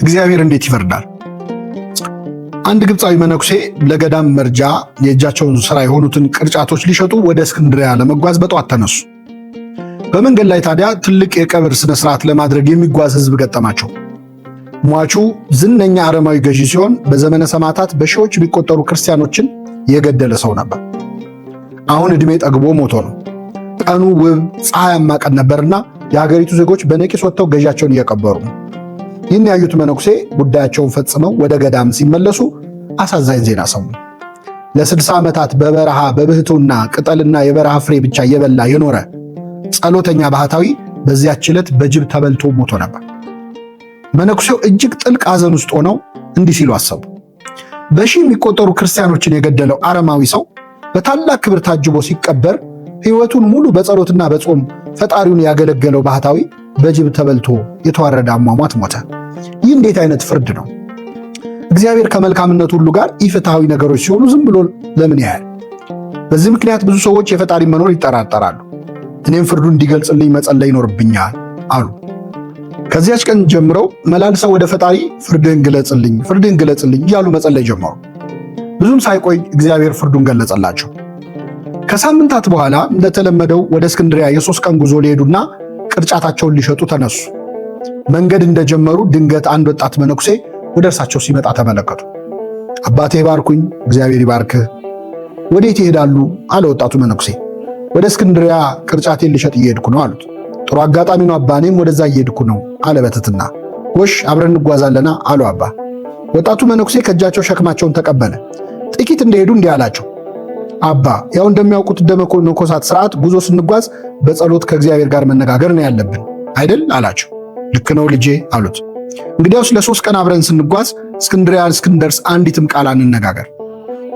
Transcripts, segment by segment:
እግዚአብሔር እንዴት ይፈርዳል? አንድ ግብፃዊ መነኩሴ ለገዳም መርጃ የእጃቸውን ሥራ የሆኑትን ቅርጫቶች ሊሸጡ ወደ እስክንድሪያ ለመጓዝ በጠዋት ተነሱ። በመንገድ ላይ ታዲያ ትልቅ የቀብር ሥነ ሥርዓት ለማድረግ የሚጓዝ ሕዝብ ገጠማቸው። ሟቹ ዝነኛ አረማዊ ገዢ ሲሆን በዘመነ ሰማዕታት በሺዎች የሚቆጠሩ ክርስቲያኖችን የገደለ ሰው ነበር። አሁን ዕድሜ ጠግቦ ሞቶ ነው። ቀኑ ውብ ፀሐያማ ቀን ነበርና የሀገሪቱ ዜጎች በነቂስ ወጥተው ገዢያቸውን እየቀበሩ ነው። ይህን ያዩት መነኩሴ ጉዳያቸውን ፈጽመው ወደ ገዳም ሲመለሱ አሳዛኝ ዜና ሰሙ። ለ60 ዓመታት በበረሃ በብህቱና ቅጠልና የበረሃ ፍሬ ብቻ እየበላ የኖረ ጸሎተኛ ባህታዊ በዚያች ዕለት በጅብ ተበልቶ ሞቶ ነበር። መነኩሴው እጅግ ጥልቅ ሐዘን ውስጥ ሆነው እንዲህ ሲሉ አሰቡ። በሺህ የሚቆጠሩ ክርስቲያኖችን የገደለው አረማዊ ሰው በታላቅ ክብር ታጅቦ ሲቀበር ሕይወቱን ሙሉ በጸሎትና በጾም ፈጣሪውን ያገለገለው ባህታዊ በጅብ ተበልቶ የተዋረደ አሟሟት ሞተ። ይህ እንዴት አይነት ፍርድ ነው? እግዚአብሔር ከመልካምነቱ ሁሉ ጋር ኢፍትሐዊ ነገሮች ሲሆኑ ዝም ብሎ ለምን ያያል? በዚህ ምክንያት ብዙ ሰዎች የፈጣሪ መኖር ይጠራጠራሉ። እኔም ፍርዱ እንዲገልጽልኝ መጸለይ ይኖርብኛል አሉ። ከዚያች ቀን ጀምረው መላልሰው ወደ ፈጣሪ ፍርድህን ግለጽልኝ እያሉ መጸለይ ጀመሩ። ብዙም ሳይቆይ እግዚአብሔር ፍርዱን ገለጸላቸው። ከሳምንታት በኋላ እንደተለመደው ወደ እስክንድሪያ የ3 ቀን ጉዞ ሊሄዱና ቅርጫታቸውን ሊሸጡ ተነሱ። መንገድ እንደጀመሩ ድንገት አንድ ወጣት መነኩሴ ወደ እርሳቸው ሲመጣ ተመለከቱ። አባቴ ባርኩኝ። እግዚአብሔር ይባርክህ። ወዴት ይሄዳሉ? አለ ወጣቱ መነኩሴ። ወደ እስክንድሪያ ቅርጫቴን ልሸጥ እየሄድኩ ነው አሉት። ጥሩ አጋጣሚ ነው አባ፣ እኔም ወደዛ እየሄድኩ ነው አለ በትህትና። ጎሽ አብረን እንጓዛለና አሉ አባ። ወጣቱ መነኩሴ ከእጃቸው ሸክማቸውን ተቀበለ። ጥቂት እንደሄዱ እንዲህ አላቸው። አባ ያው እንደሚያውቁት እንደመነኮሳት ስርዓት ጉዞ ስንጓዝ በጸሎት ከእግዚአብሔር ጋር መነጋገር ነው ያለብን አይደል አላቸው። ልክ ነው ልጄ አሉት። እንግዲያውስ ለ3 ቀን አብረን ስንጓዝ እስክንድሪያ እስክንደርስ አንዲትም ቃል አንነጋገር።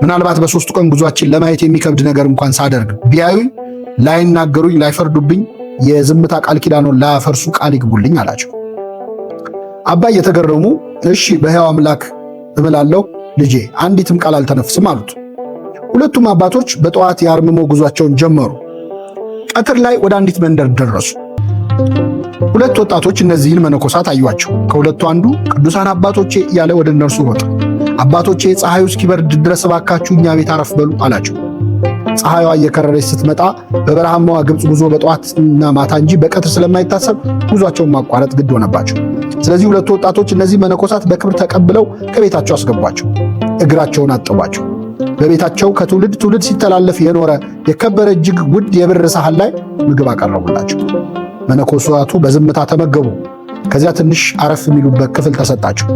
ምናልባት በ3ቱ ቀን ጉዟችን ለማየት የሚከብድ ነገር እንኳን ሳደርግ ቢያዩኝ፣ ላይናገሩኝ፣ ላይፈርዱብኝ የዝምታ ቃል ኪዳኑን ላያፈርሱ ቃል ይግቡልኝ አላቸው። አባ እየተገረሙ እሺ በሕያው አምላክ እምላለሁ ልጄ አንዲትም ቃል አልተነፍስም አሉት። ሁለቱም አባቶች በጠዋት የአርምሞ ጉዟቸውን ጀመሩ። ቀትር ላይ ወደ አንዲት መንደር ደረሱ። ሁለት ወጣቶች እነዚህን መነኮሳት አዩአቸው። ከሁለቱ አንዱ ቅዱሳን አባቶቼ እያለ ወደ እነርሱ ሮጠ። አባቶቼ ፀሐዩ እስኪበርድ ድረስ እባካችሁ እኛ ቤት አረፍ በሉ አላቸው። ፀሐይዋ እየከረረች ስትመጣ በበረሃማዋ ግብፅ ጉዞ በጠዋትና ማታ እንጂ በቀትር ስለማይታሰብ ጉዟቸውን ማቋረጥ ግድ ሆነባቸው። ስለዚህ ሁለቱ ወጣቶች እነዚህ መነኮሳት በክብር ተቀብለው ከቤታቸው አስገቧቸው። እግራቸውን አጠቧቸው። በቤታቸው ከትውልድ ትውልድ ሲተላለፍ የኖረ የከበረ እጅግ ውድ የብር ሳህን ላይ ምግብ አቀረቡላቸው። መነኮሳቱ በዝምታ ተመገቡ። ከዚያ ትንሽ አረፍ የሚሉበት ክፍል ተሰጣቸው።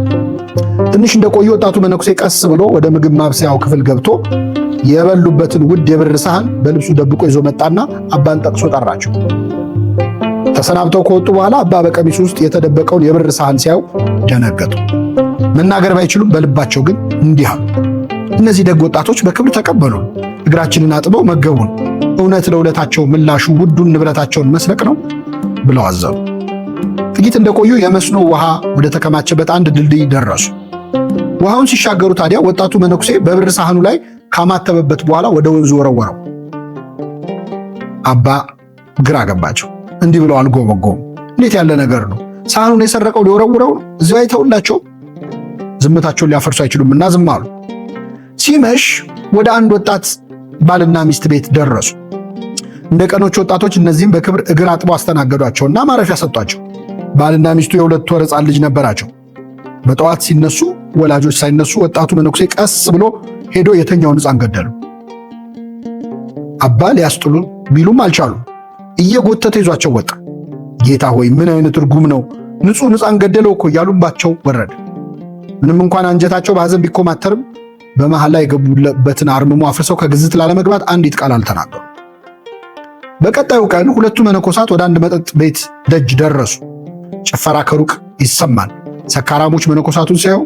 ትንሽ እንደቆዩ ወጣቱ መነኩሴ ቀስ ብሎ ወደ ምግብ ማብሰያው ክፍል ገብቶ የበሉበትን ውድ የብር ሳህን በልብሱ ደብቆ ይዞ መጣና አባን ጠቅሶ ጠራቸው። ተሰናብተው ከወጡ በኋላ አባ በቀሚሱ ውስጥ የተደበቀውን የብር ሳህን ሲያዩ ደነገጡ። መናገር ባይችሉም በልባቸው ግን እንዲህ አሉ። እነዚህ ደግ ወጣቶች በክብር ተቀበሉን፣ እግራችንን አጥበው መገቡን። እውነት ለውለታቸው ምላሹ ውዱን ንብረታቸውን መስረቅ ነው ብለው አዘኑ። ጥቂት እንደቆዩ የመስኖ ውሃ ወደ ተከማቸበት አንድ ድልድይ ደረሱ። ውሃውን ሲሻገሩ ታዲያ ወጣቱ መነኩሴ በብር ሳህኑ ላይ ካማተበበት በኋላ ወደ ወንዙ ወረወረው። አባ ግራ ገባቸው። እንዲህ ብለው አልጎበጎም። እንዴት ያለ ነገር ነው? ሳህኑን የሰረቀው ሊወረውረው ነው? እዚያው አይተውላቸው? ዝምታቸውን ሊያፈርሱ አይችሉምና ዝም አሉ። ሲመሽ ወደ አንድ ወጣት ባልና ሚስት ቤት ደረሱ። እንደ ቀኖች ወጣቶች እነዚህም በክብር እግር አጥበው አስተናገዷቸውና ማረፊያ ሰጧቸው። ባልና ሚስቱ የ2 ወር ሕፃን ልጅ ነበራቸው። በጠዋት ሲነሱ ወላጆች ሳይነሱ ወጣቱ መነኩሴ ቀስ ብሎ ሄዶ የተኛውን ሕፃን ገደሉ። አባ ሊያስጥሉ ቢሉም አልቻሉም። እየጎተተ ይዟቸው ወጣ። ጌታ ሆይ ምን አይነት ርጉም ነው! ንጹሕ ሕፃን ገደለው እኮ እያሉባቸው ወረደ። ምንም እንኳን አንጀታቸው በሐዘን ቢኮማተርም በመሃል ላይ የገቡበትን አርምሞ አፍርሰው ከግዝት ላለመግባት አንዲት ቃል አልተናገሩ። በቀጣዩ ቀን ሁለቱ መነኮሳት ወደ አንድ መጠጥ ቤት ደጅ ደረሱ። ጭፈራ ከሩቅ ይሰማል። ሰካራሞች መነኮሳቱን ሲያዩ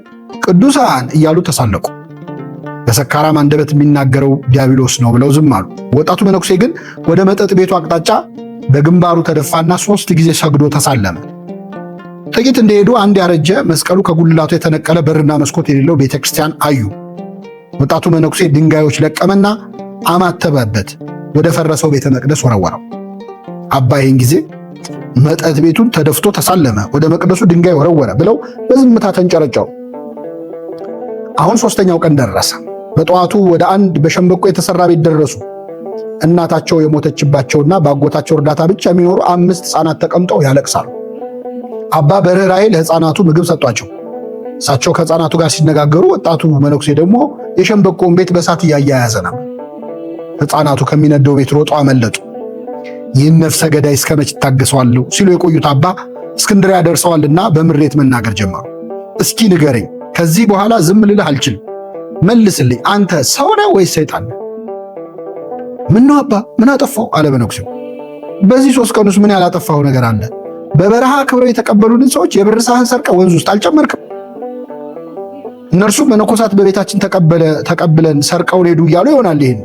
ቅዱሳን እያሉ ተሳለቁ። በሰካራም አንደበት የሚናገረው ዲያብሎስ ነው ብለው ዝም አሉ። ወጣቱ መነኩሴ ግን ወደ መጠጥ ቤቱ አቅጣጫ በግንባሩ ተደፋና 3 ጊዜ ሰግዶ ተሳለመ። ጥቂት እንደሄዱ አንድ ያረጀ መስቀሉ ከጉልላቱ የተነቀለ በርና መስኮት የሌለው ቤተክርስቲያን አዩ። ወጣቱ መነኩሴ ድንጋዮች ለቀመና አማተበበት፣ ወደ ፈረሰው ቤተ መቅደስ ወረወረው። አባ ይህን ጊዜ መጠጥ ቤቱን ተደፍቶ ተሳለመ፣ ወደ መቅደሱ ድንጋይ ወረወረ ብለው በዝምታ ተንጨረጨሩ። አሁን ሶስተኛው ቀን ደረሰ። በጠዋቱ ወደ አንድ በሸምበቆ የተሰራ ቤት ደረሱ። እናታቸው የሞተችባቸውና በአጎታቸው እርዳታ ብቻ የሚኖሩ 5 ሕፃናት ተቀምጠው ያለቅሳሉ። አባ በርህራሄ ለሕፃናቱ ምግብ ሰጧቸው። እሳቸው ከሕፃናቱ ጋር ሲነጋገሩ፣ ወጣቱ መነኩሴ ደግሞ የሸምበቆውን ቤት በእሳት እያያያዘ ነበር። ሕፃናቱ ከሚነደው ቤት ሮጠው አመለጡ። ይህን ነፍሰ ገዳይ እስከ መች ታገሰዋለሁ ሲሉ የቆዩት አባ እስክንድርያ ደርሰዋልና በምሬት መናገር ጀመሩ። እስኪ ንገረኝ፣ ከዚህ በኋላ ዝም ልልህ አልችልም። መልስልኝ፣ አንተ ሰው ነህ ወይስ ሰይጣን ነህ? ምን ነው አባ፣ ምን አጠፋው? አለ መነኩሴው። በዚህ 3 ቀን ውስጥ ምን ያላጠፋው ነገር አለ? በበረሃ ክብረው የተቀበሉንን ሰዎች የብር ሳህን ሰርቀ ወንዝ ውስጥ አልጨመርክም? እነርሱ መነኮሳት በቤታችን ተቀብለን ሰርቀውን ሄዱ እያሉ ይሆናል። ይሄን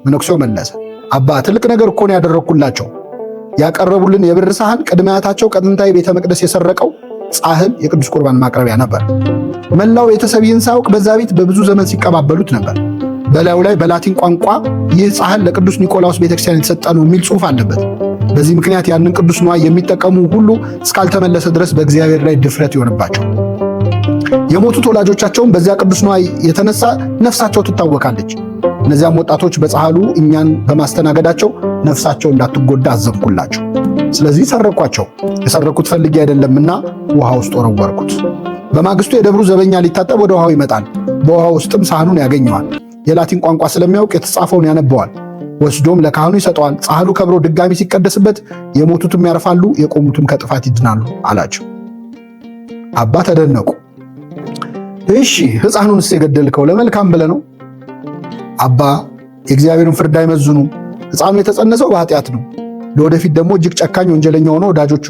መነኩሴው መለሰ። አባ ትልቅ ነገር እኮ ነው ያደረግኩላቸው። ያቀረቡልን የብር ሳህን ቅድመ አያታቸው ከጥንታዊ ቤተ መቅደስ የሰረቀው ጻሕል የቅዱስ ቁርባን ማቅረቢያ ነበር። መላው ቤተሰብ ይህን ሳያውቅ በዛ ቤት በብዙ ዘመን ሲቀባበሉት ነበር። በላዩ ላይ በላቲን ቋንቋ ይህ ጻሕል ለቅዱስ ኒቆላዎስ ቤተክርስቲያን የተሰጠ ነው የሚል ጽሑፍ አለበት። በዚህ ምክንያት ያንን ቅዱስ ንዋይ የሚጠቀሙ ሁሉ እስካልተመለሰ ድረስ በእግዚአብሔር ላይ ድፍረት ይሆንባቸው። የሞቱት ወላጆቻቸውም በዚያ ቅዱስ ንዋይ የተነሳ ነፍሳቸው ትታወካለች። እነዚያም ወጣቶች በጻሕሉ እኛን በማስተናገዳቸው ነፍሳቸው እንዳትጎዳ አዘንኩላቸው። ስለዚህ ሰረኳቸው። የሰረኩት ፈልጌ አይደለምና ውሃ ውስጥ ወረወርኩት። በማግስቱ የደብሩ ዘበኛ ሊታጠብ ወደ ውሃው ይመጣል። በውሃ ውስጥም ሳህኑን ያገኘዋል። የላቲን ቋንቋ ስለሚያውቅ የተጻፈውን ያነበዋል። ወስዶም ለካህኑ ይሰጠዋል። ጻሕሉ ከብሮ ድጋሚ ሲቀደስበት የሞቱትም ያርፋሉ፣ የቆሙትም ከጥፋት ይድናሉ አላቸው። አባ ተደነቁ። እሺ ሕፃኑንስ የገደልከው ለመልካም ብለህ ነው? አባ የእግዚአብሔርን ፍርድ አይመዝኑም። ሕፃኑ የተጸነሰው በኃጢአት ነው። ለወደፊት ደግሞ እጅግ ጨካኝ ወንጀለኛ ሆኖ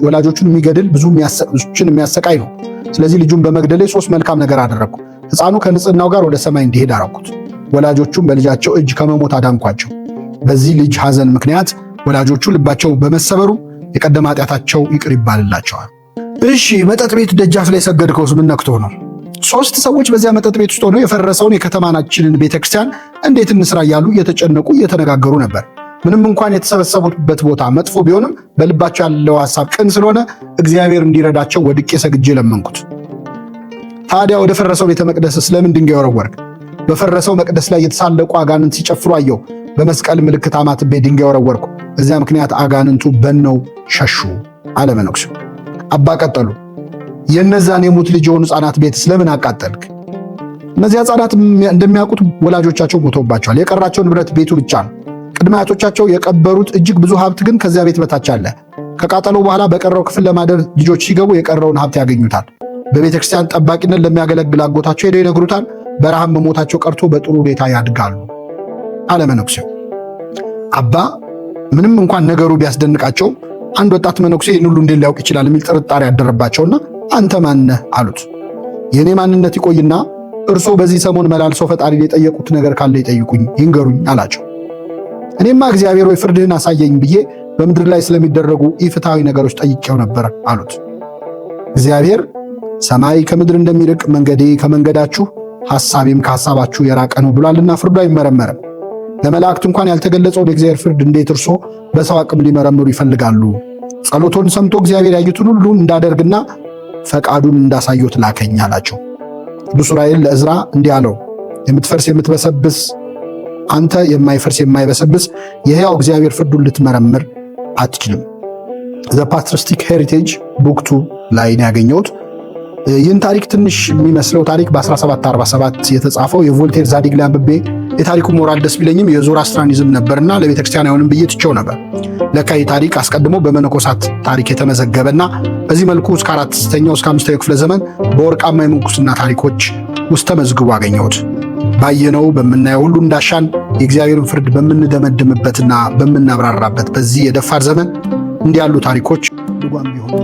ወላጆቹን የሚገድል ብዙዎችን የሚያሰቃይ ነው። ስለዚህ ልጁን በመግደሌ 3 መልካም ነገር አደረግኩ። ሕፃኑ ከንጽህናው ጋር ወደ ሰማይ እንዲሄድ አደረኩት። ወላጆቹም በልጃቸው እጅ ከመሞት አዳንኳቸው። በዚህ ልጅ ሐዘን ምክንያት ወላጆቹ ልባቸው በመሰበሩ የቀደመ ኃጢአታቸው ይቅር ይባልላቸዋል። እሺ መጠጥ ቤት ደጃፍ ላይ ሰገድከውስ ምን ነክቶ ነው? 3 ሰዎች በዚያ መጠጥ ቤት ውስጥ ሆነው የፈረሰውን የከተማችንን ቤተክርስቲያን እንዴት እንስራ እያሉ እየተጨነቁ እየተነጋገሩ ነበር። ምንም እንኳን የተሰበሰቡበት ቦታ መጥፎ ቢሆንም በልባቸው ያለው ሐሳብ ቅን ስለሆነ እግዚአብሔር እንዲረዳቸው ወድቄ ሰግጄ ለመንኩት። ታዲያ ወደ ፈረሰው ቤተ መቅደስ ስለምን ድንጋይ ወረወርክ? በፈረሰው መቅደስ ላይ የተሳለቁ አጋንንት ሲጨፍሩ አየሁ። በመስቀል ምልክት አማትቤ ድንጋይ ወረወርኩ። በዚያ ምክንያት አጋንንቱ በነው ሸሹ አለ መነኩሴው። አባ ቀጠሉ። የእነዛን የሙት ልጅ የሆኑ ሕፃናት ቤት ስለምን አቃጠልክ? እነዚያ ሕፃናት እንደሚያውቁት ወላጆቻቸው ሞተውባቸዋል። የቀራቸው ንብረት ቤቱ ብቻ ነው። ቅድመ አያቶቻቸው የቀበሩት እጅግ ብዙ ሀብት ግን ከዚያ ቤት በታች አለ። ከቃጠሎ በኋላ በቀረው ክፍል ለማደር ልጆች ሲገቡ የቀረውን ሀብት ያገኙታል። በቤተ ክርስቲያን ጠባቂነት ለሚያገለግል አጎታቸው ሄደው ይነግሩታል። በረሃም በሞታቸው ቀርቶ በጥሩ ሁኔታ ያድጋሉ አለ መነኩሴው። አባ ምንም እንኳን ነገሩ ቢያስደንቃቸው አንድ ወጣት መነኩሴ ይህን ሁሉ እንዴት ሊያውቅ ይችላል የሚል ጥርጣሬ ያደረባቸውና አንተ ማነህ አሉት። የእኔ ማንነት ይቆይና እርስዎ በዚህ ሰሞን መላልሰው ፈጣሪን የጠየቁት ነገር ካለ ይጠይቁኝ፣ ይንገሩኝ አላቸው። እኔማ እግዚአብሔር ወይ ፍርድህን አሳየኝ ብዬ በምድር ላይ ስለሚደረጉ ኢፍትሐዊ ነገሮች ጠይቄው ነበር አሉት። እግዚአብሔር ሰማይ ከምድር እንደሚርቅ መንገዴ ከመንገዳችሁ ሐሳቤም ከሐሳባችሁ የራቀ ነው ብሏልና ፍርዱ አይመረመርም። ለመላእክት እንኳን ያልተገለጸውን የእግዚአብሔር ፍርድ እንዴት እርሶ በሰው አቅም ሊመረምሩ ይፈልጋሉ? ጸሎቶን ሰምቶ እግዚአብሔር ያዩትን ሁሉ እንዳደርግና ፈቃዱን እንዳሳየው ላከኝ አላቸው። ቅዱስ ዑራኤል ለዕዝራ እንዲህ አለው፣ የምትፈርስ የምትበሰብስ አንተ የማይፈርስ የማይበሰብስ የሕያው እግዚአብሔር ፍርዱን ልትመረምር አትችልም። ዘ ፓትሪስቲክ ሄሪቴጅ ቡክ 2 ላይ ነው ያገኘሁት። ይህን ታሪክ ትንሽ የሚመስለው ታሪክ በ1747 የተጻፈው የቮልቴር ዛዲግ ላይ አንብቤ የታሪኩ ሞራል ደስ ቢለኝም የዞራስትራኒዝም ነበርና ለቤተክርስቲያን አይሆንም ብዬ ትቼው ነበር። ለካ ይህ ታሪክ አስቀድሞ በመነኮሳት ታሪክ የተመዘገበና በዚህ መልኩ እስከ 4ኛው እስከ 5ኛው ክፍለ ዘመን በወርቃማ የምንኩስና ታሪኮች ውስጥ ተመዝግቦ አገኘሁት። ባየነው በምናየው ሁሉ እንዳሻን የእግዚአብሔርን ፍርድ በምንደመድምበትና በምናብራራበት በዚህ የደፋር ዘመን እንዲህ ያሉ ታሪኮች ልጓም ቢሆኑ